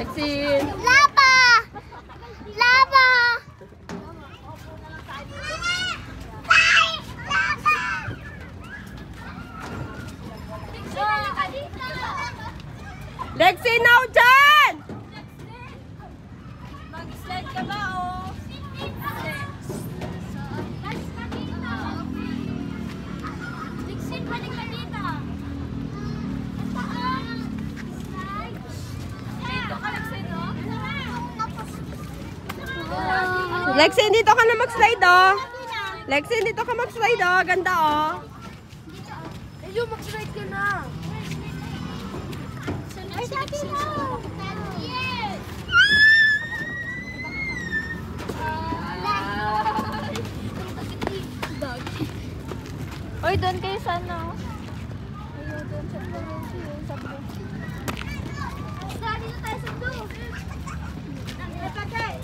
Lexin! Lava! Lava! Lexin, now dyan! Mag-slide ka ba o? Lexin, balik ka dito. Dito ka, Lexin, o? Lexin, dito ka na mag-slide, oh. Lexin, dito ka mag-slide, oh. Ganda, oh. Ayun, mag-slide ka na. Ay, sabi na. Yes! Oy, doon kayo sana. Ayun, doon sa Florencio. Sabi ko. Sabi na tayo sa blue. Ay, patay.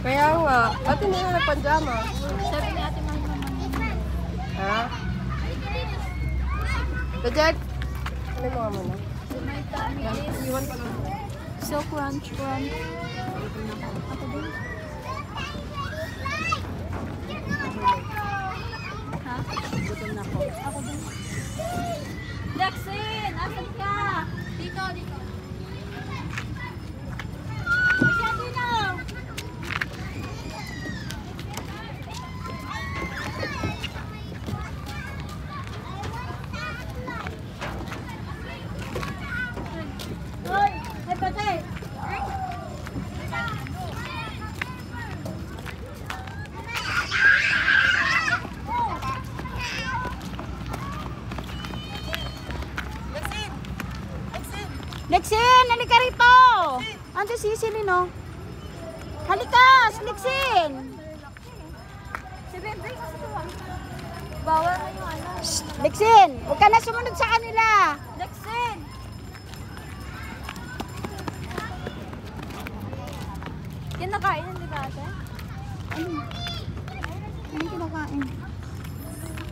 Kaya nga, ba't hindi na nagpanjama? Sabi ni Ate Mama. Ha? Reject? Ano mo nga muna? My tummy is Iwan ko lang. so crunch. Ako din. Ha? Gutom na ko. Ako din. Lexin! Asan ka? Dito. Ayan, dito! Hoy! Ay, patay! Lexin, halika rito. Ante si Silino. Halika, Lexin. Si Bebe kasi tuwa. Bawal na yung ano. Lexin, huwag ka na sumunod sa kanila. Lexin. Kinakain yan, di ba ate? Ano kinakain?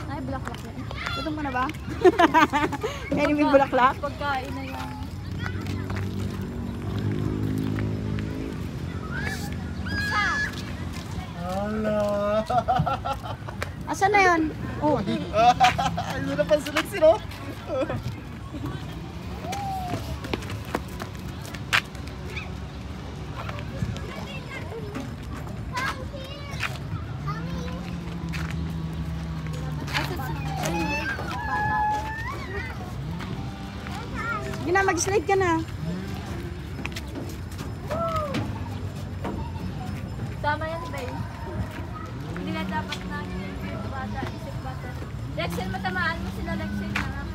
Ay, bulaklak yan. Gutom ka na ba? Kaya may bulaklak? Pagkain na yan. Hala! Asan na yun? Oh, Ayun na pang sunod sino? sige na, mag-slide ka na. Tama yan, babe. Hindi na dapat na bata, isip bata. Lexin, matamaan mo sila, Lexin, ha?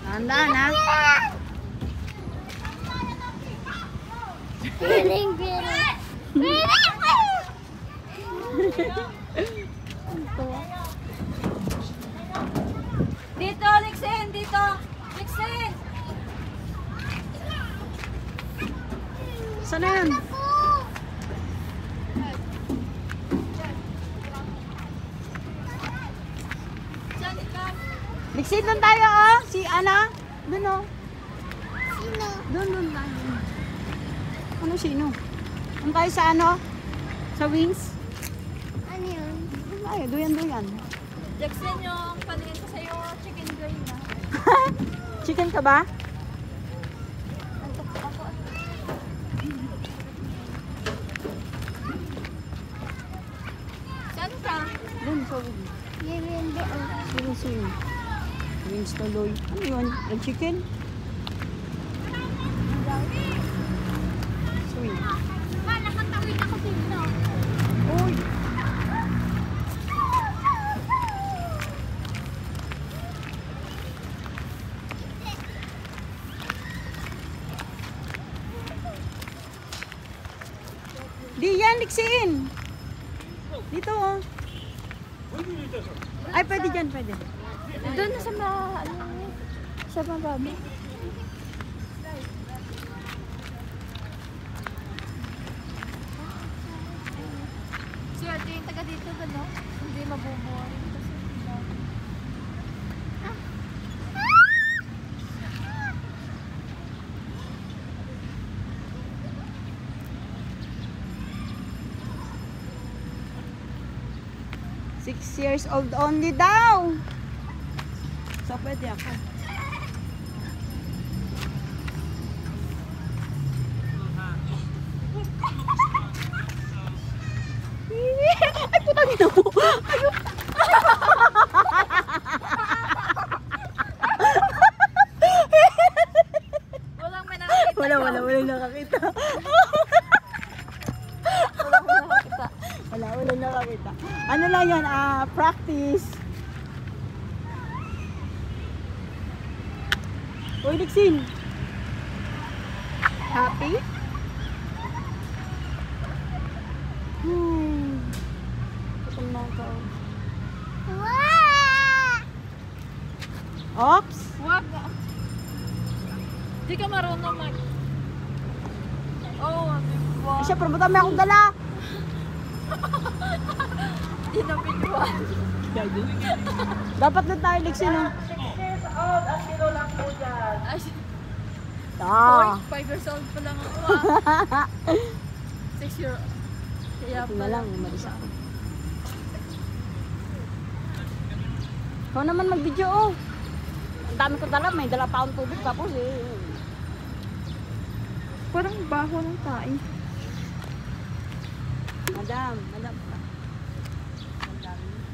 Tandaan, ha? Feeling. Dito, Lexin! Dito! Lexin! Saan na yan? Lexin, doon tayo, oh! Si Ana? Doon, oh. Sino? Doon tayo. Ano sino? Doon tayo sa ano? Sa wings? Ano yun? Ay, duyan. Jackson, yung paningin ko sa'yo, chicken joy na. Chicken ka ba? Antok ako. Saan ka? Doon sa wings. Sino? Wings tuloy. Ano yun? Yung chicken? Di yan, Lixin. Dito, oh. Ay, pwede dyan, pwede. Doon na sa sa mababa. Swerte yung taga dito ba, no? Hindi mabubuhay. Kasi, 6 years old only daw. So, pwede ako. Ay, putang ina mo. Ayun. walang may nakakita. Wala nakakita. Wala nakakita. Ano lang yan, practice. Uy, Lixin. Happy? Gutom na ako. Ops! Wag. Di ka marunong mag... Oh, wow. Siyempre, buta may akong dala. Di na pintuan. Dapat na tayo, Lixin. Oh. Ay, Ah. 5 years old pa lang ako 6 year old. Kaya Ito na pala. lang, umalis ako. Ikaw naman mag-video, oh. Ang dami ko dala, may dala pa akong tubig tapos Parang baho ng tae. Madam.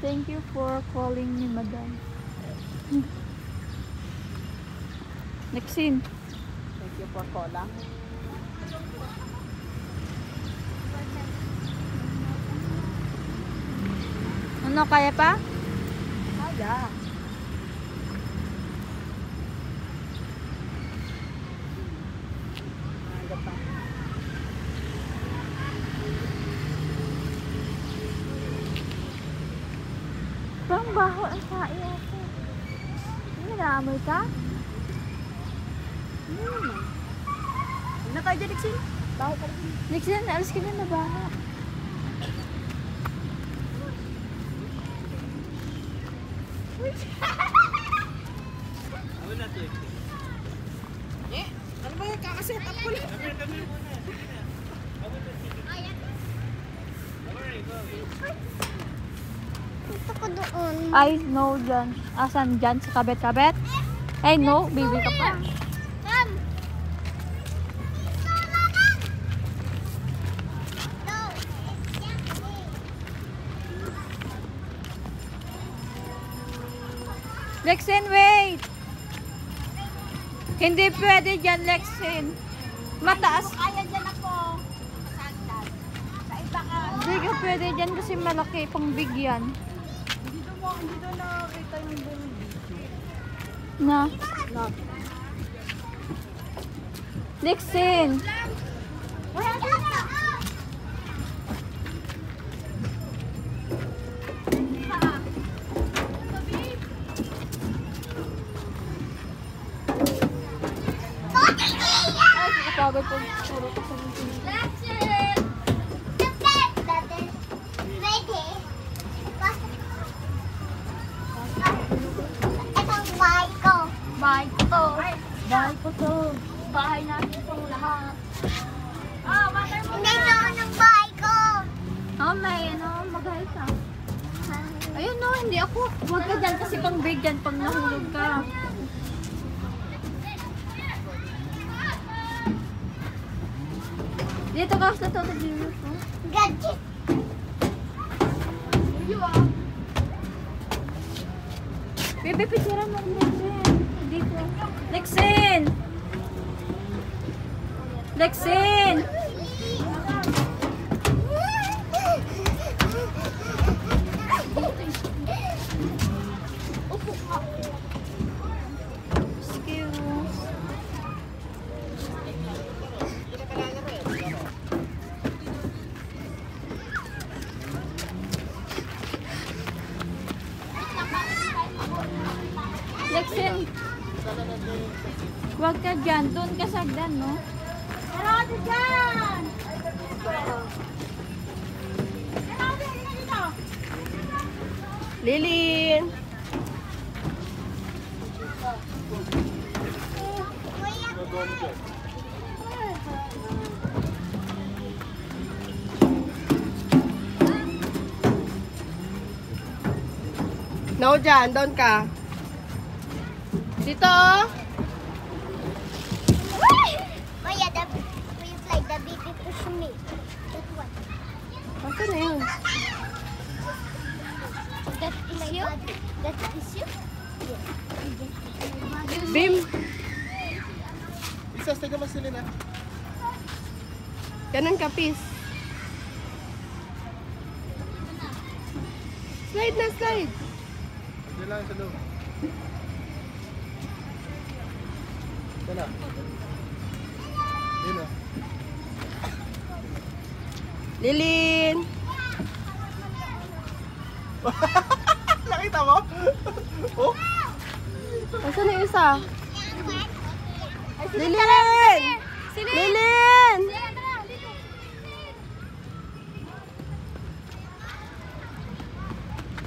Thank you for calling me, madam. Next scene. Thank you for calling. Ano, kaya pa? Kaya. Aga pa. Parang baho ang tae ako. Ano, naamoy ka? Huwag na tayo dyan, Lixin. Baho ka rin. Next scene, alis ka na na baho. Ano ba yung kakaset up ko lang? Gusto ko doon. Ay, no, dyan. Asan dyan? Sa kabet-kabet? Ay, no, baby ka pa. Ma'am! No! Lexin, wait! Hindi pwede dyan, Lexin. Mataas. Kaya dyan ako. Saan dyan? Sa iba ka. Hindi ka pwede dyan kasi malaki pang bigyan. Dito nakakita yung buong video. Na. No. Lexin! Ay, nakapagod po. Puro ko sa mga. Bahay ko to. Bahay ko to. Bahay natin itong lahat. Oh, may mag-hi ka. Ayun no, hindi ako. Huwag ka dyan kasi pang big dyan pag nahulog ka. Dito ka sa toto dito. Bebe, picturean mo dito. Lexin! Lexin! Excuse. doon ka sagdan, no? Pero ate dyan! Pero ate, dito! Lilin! No, dyan. Doon ka. Dito. Maya, will you fly the baby push me? That one. Asan na yun? That is you? That is you? Bim. Isa, taga masilin ah. Ganun ka, peace. Slide na, slide. Diyan lang sa loob. Diyan na. Diyan na. Lilin. Nakita mo? Oh? Asan na yung isa? Lilin! Lilin!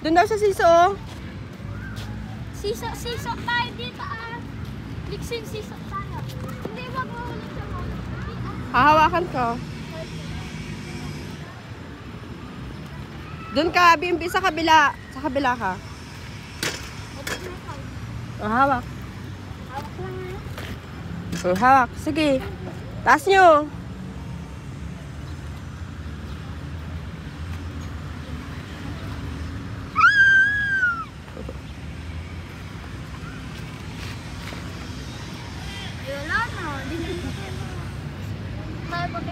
Doon daw sa siso. Siso tayo dito, ah. Lixin, siso tayo. Hindi, wag mo ulit sa mga. Hahawakan ko. Doon ka, Bimbi, sa kabila. Sa kabila ka. Hawak. Hawak lang, ah. Hawak. Sige. Taas nyo. Wala na. Tayo pag